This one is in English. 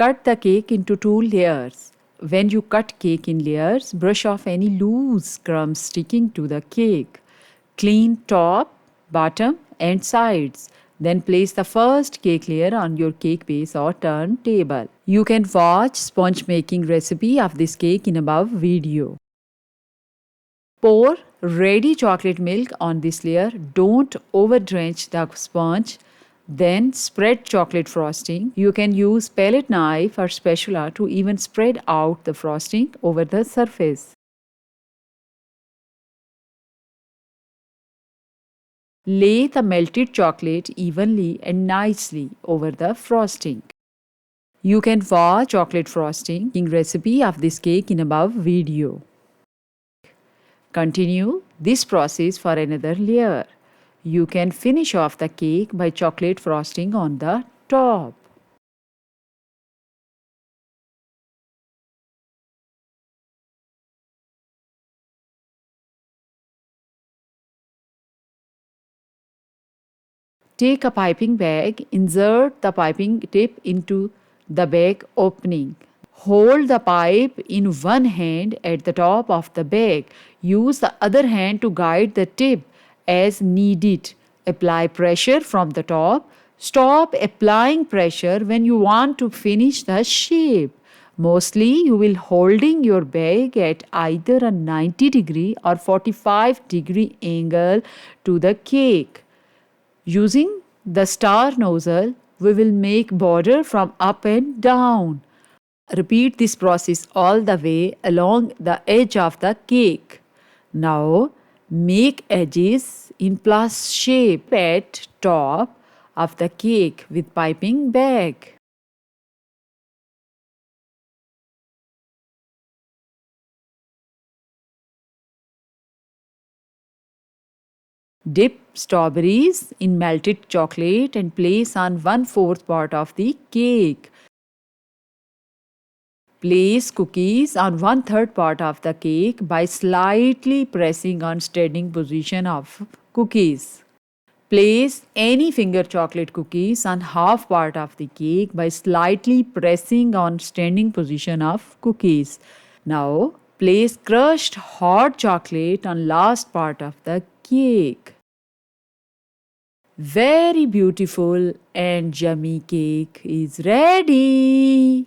cut the cake into 2 layers. When you cut cake in layers, brush off any loose crumbs sticking to the cake. Clean top, bottom, and sides. Then place the first cake layer on your cake base or turntable. You can watch sponge making recipe of this cake in above video. Pour ready chocolate milk on this layer. Don't over drench the sponge. Then spread chocolate frosting. You can use palette knife or spatula to even spread out the frosting over the surface. Lay the melted chocolate evenly and nicely over the frosting. You can watch chocolate frosting recipe of this cake in above video. Continue this process for another layer. You can finish off the cake by chocolate frosting on the top. Take a piping bag, insert the piping tip into the bag opening. Hold the pipe in one hand at the top of the bag. Use the other hand to guide the tip as needed. Apply pressure from the top. Stop applying pressure when you want to finish the shape. Mostly you will holding your bag at either a 90-degree or 45-degree angle to the cake. Using the star nozzle, we will make border from up and down. Repeat this process all the way along the edge of the cake. Now, make edges in plus shape at top of the cake with piping bag. Dip strawberries in melted chocolate and place on 1/4 part of the cake. Place cookies on 1/3 part of the cake by slightly pressing on standing position of cookies. Place any finger chocolate cookies on half part of the cake by slightly pressing on standing position of cookies. Now, place crushed hot chocolate on last part of the cake. Very beautiful and yummy cake is ready.